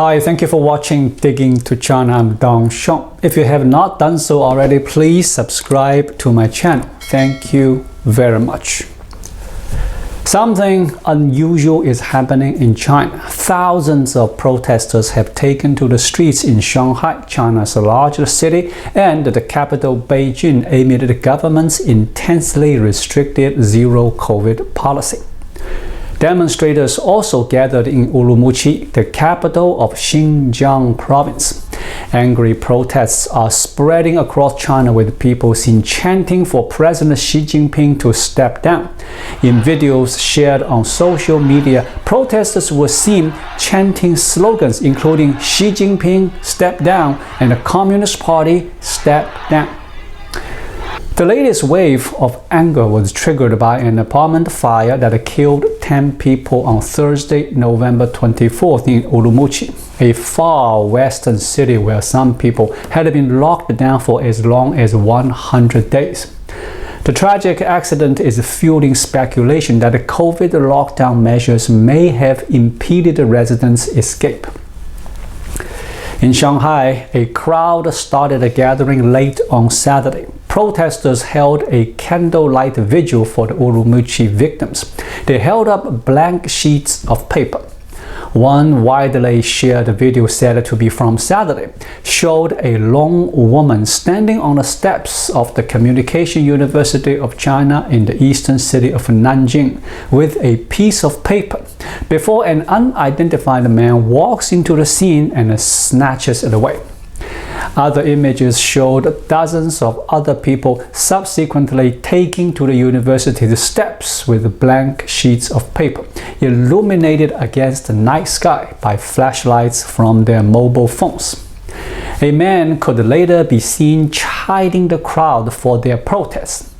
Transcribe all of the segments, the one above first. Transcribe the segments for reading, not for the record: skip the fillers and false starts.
Hi, thank you for watching Digging to China. I'm Dong Shong. If you have not done so already, please subscribe to my channel. Thank you very much. Something unusual is happening in China. Thousands of protesters have taken to the streets in Shanghai, China's largest city, and the capital Beijing amid the government's intensely restricted zero-COVID policy. Demonstrators also gathered in Urumqi, the capital of Xinjiang province. Angry protests are spreading across China, with people seen chanting for President Xi Jinping to step down. In videos shared on social media, protesters were seen chanting slogans including Xi Jinping, step down, and the Communist Party, step down. The latest wave of anger was triggered by an apartment fire that killed 10 people on Thursday, November 24th in Urumqi, a far western city where some people had been locked down for as long as 100 days. The tragic accident is fueling speculation that the COVID lockdown measures may have impeded the residents' escape. In Shanghai, a crowd started gathering late on Saturday. Protesters held a candlelight vigil for the Urumqi victims. They held up blank sheets of paper. One widely shared video, said to be from Saturday, showed a lone woman standing on the steps of the Communication University of China in the eastern city of Nanjing with a piece of paper before an unidentified man walks into the scene and snatches it away. Other images showed dozens of other people subsequently taking to the university's steps with blank sheets of paper, illuminated against the night sky by flashlights from their mobile phones. A man could later be seen chiding the crowd for their protests.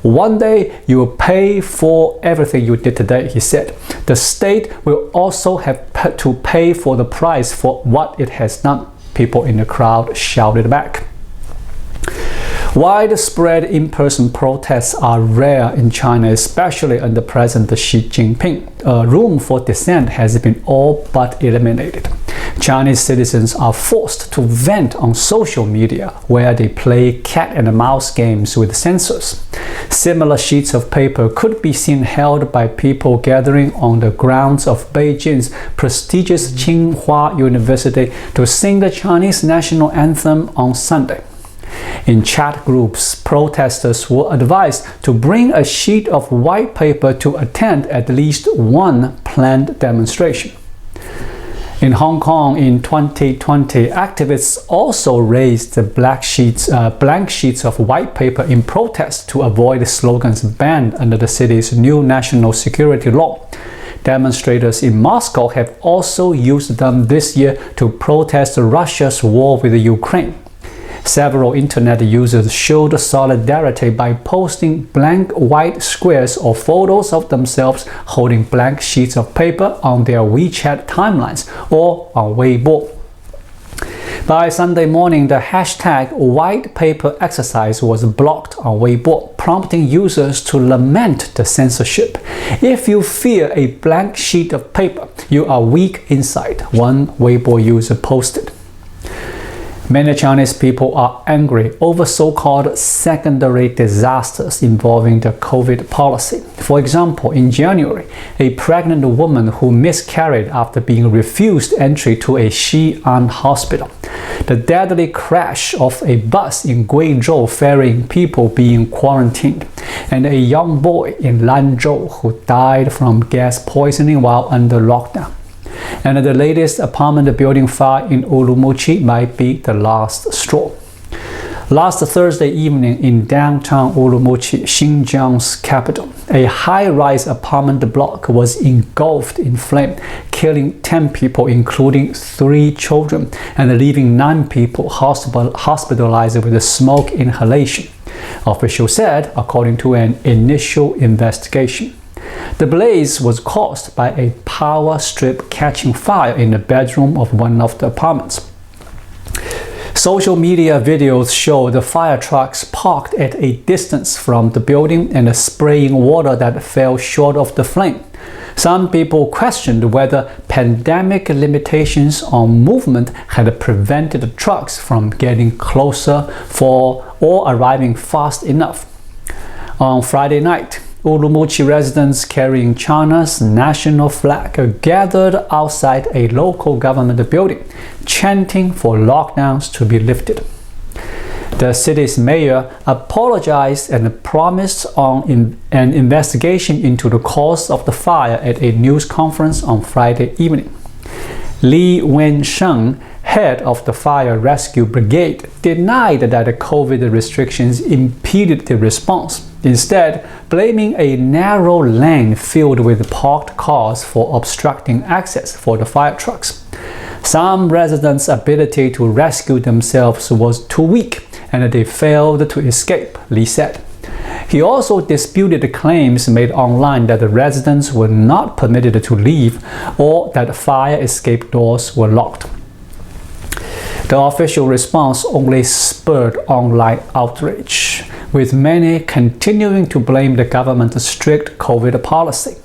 "One day you will pay for everything you did today," he said. "The state will also have to pay for the price for what it has done," people in the crowd shouted back. Widespread in-person protests are rare in China, especially under President Xi Jinping. Room for dissent has been all but eliminated. Chinese citizens are forced to vent on social media, where they play cat and mouse games with censors. Similar sheets of paper could be seen held by people gathering on the grounds of Beijing's prestigious Tsinghua University to sing the Chinese national anthem on Sunday. In chat groups, protesters were advised to bring a sheet of white paper to attend at least one planned demonstration. In Hong Kong in 2020, activists also raised blank sheets of white paper in protest to avoid slogans banned under the city's new national security law. Demonstrators in Moscow have also used them this year to protest Russia's war with Ukraine. Several internet users showed solidarity by posting blank white squares or photos of themselves holding blank sheets of paper on their WeChat timelines or on Weibo. By Sunday morning, the hashtag white paper exercise was blocked on Weibo, prompting users to lament the censorship. "If you fear a blank sheet of paper, you are weak inside," one Weibo user posted. Many Chinese people are angry over so-called secondary disasters involving the COVID policy. For example, in January, a pregnant woman who miscarried after being refused entry to a Xi'an hospital, the deadly crash of a bus in Guizhou ferrying people being quarantined, and a young boy in Lanzhou who died from gas poisoning while under lockdown. And the latest apartment building fire in Urumqi might be the last straw. Last Thursday evening in downtown Urumqi, Xinjiang's capital, a high-rise apartment block was engulfed in flame, killing 10 people, including 3 children, and leaving 9 people hospitalized with smoke inhalation, officials said, according to an initial investigation. The blaze was caused by a power strip catching fire in the bedroom of one of the apartments. Social media videos show the fire trucks parked at a distance from the building and spraying water that fell short of the flame. Some people questioned whether pandemic limitations on movement had prevented trucks from getting closer or arriving fast enough. On Friday night, Urumqi residents carrying China's national flag gathered outside a local government building, chanting for lockdowns to be lifted. The city's mayor apologized and promised an investigation into the cause of the fire at a news conference on Friday evening. Li Wensheng, head of the fire rescue brigade, denied that the COVID restrictions impeded the response, instead blaming a narrow lane filled with parked cars for obstructing access for the fire trucks. Some residents' ability to rescue themselves was too weak, and they failed to escape, Li said. He also disputed the claims made online that the residents were not permitted to leave or that fire escape doors were locked. The official response only spurred online outrage, with many continuing to blame the government's strict COVID policy.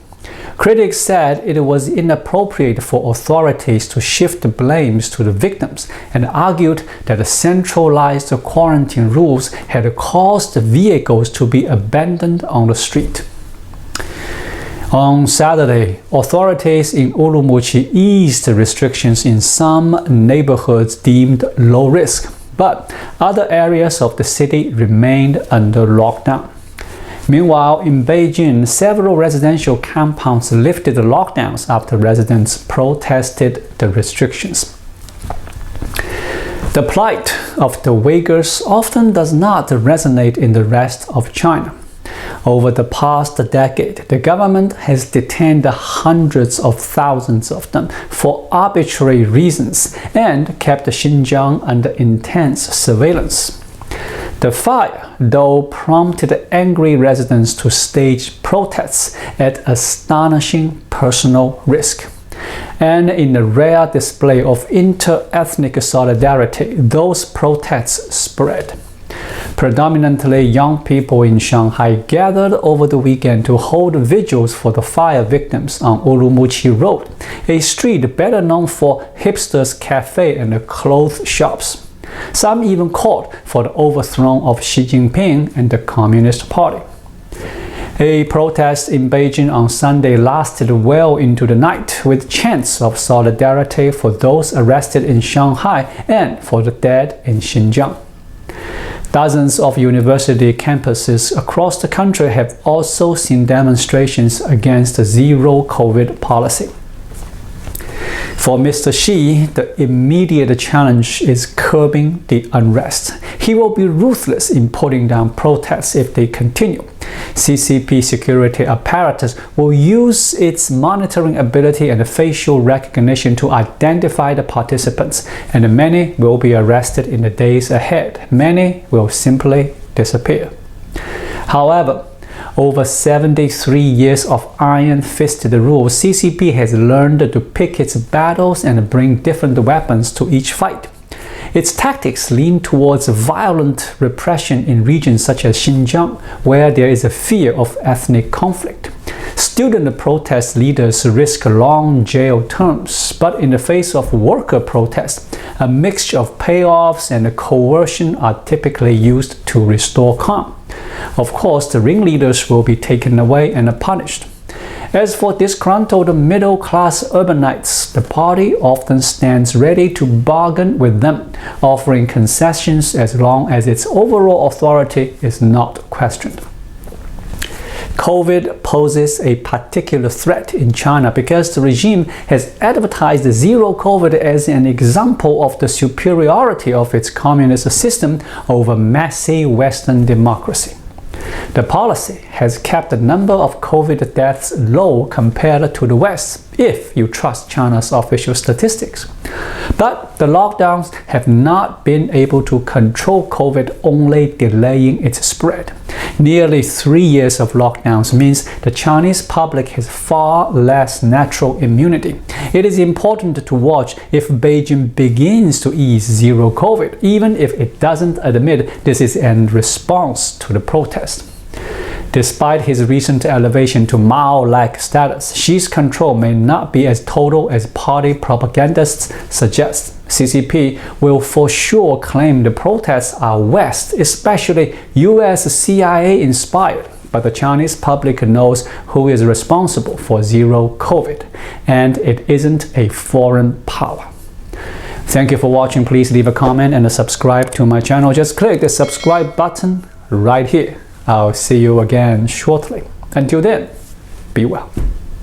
Critics said it was inappropriate for authorities to shift the blames to the victims and argued that the centralized quarantine rules had caused vehicles to be abandoned on the street. On Saturday, authorities in Urumqi eased restrictions in some neighborhoods deemed low risk, but other areas of the city remained under lockdown. Meanwhile, in Beijing, several residential compounds lifted the lockdowns after residents protested the restrictions. The plight of the Uyghurs often does not resonate in the rest of China. Over the past decade, the government has detained hundreds of thousands of them for arbitrary reasons and kept Xinjiang under intense surveillance. The fire, though, prompted angry residents to stage protests at astonishing personal risk. And in a rare display of inter-ethnic solidarity, those protests spread. Predominantly young people in Shanghai gathered over the weekend to hold vigils for the fire victims on Urumqi Road, a street better known for hipsters' cafe and clothes shops. Some even called for the overthrow of Xi Jinping and the Communist Party. A protest in Beijing on Sunday lasted well into the night, with chants of solidarity for those arrested in Shanghai and for the dead in Xinjiang. Dozens of university campuses across the country have also seen demonstrations against the zero-COVID policy. For Mr. Xi, the immediate challenge is curbing the unrest. He will be ruthless in putting down protests if they continue. CCP security apparatus will use its monitoring ability and facial recognition to identify the participants, and many will be arrested in the days ahead. Many will simply disappear. However, over 73 years of iron-fisted rule, CCP has learned to pick its battles and bring different weapons to each fight. Its tactics lean towards violent repression in regions such as Xinjiang, where there is a fear of ethnic conflict. Student protest leaders risk long jail terms, but in the face of worker protests, a mixture of payoffs and coercion are typically used to restore calm. Of course, the ringleaders will be taken away and punished. As for disgruntled middle-class urbanites, the party often stands ready to bargain with them, offering concessions as long as its overall authority is not questioned. COVID poses a particular threat in China because the regime has advertised zero COVID as an example of the superiority of its communist system over messy Western democracy. The policy has kept the number of COVID deaths low compared to the West, if you trust China's official statistics. But the lockdowns have not been able to control COVID, only delaying its spread. Nearly 3 years of lockdowns means the Chinese public has far less natural immunity. It is important to watch if Beijing begins to ease zero COVID, even if it doesn't admit this is in response to the protest. Despite his recent elevation to Mao-like status, Xi's control may not be as total as party propagandists suggest. CCP will for sure claim the protests are West, especially US CIA inspired. But the Chinese public knows who is responsible for zero COVID, and it isn't a foreign power. Thank you for watching. Please leave a comment and subscribe to my channel. Just click the subscribe button right here. I'll see you again shortly. Until then, be well.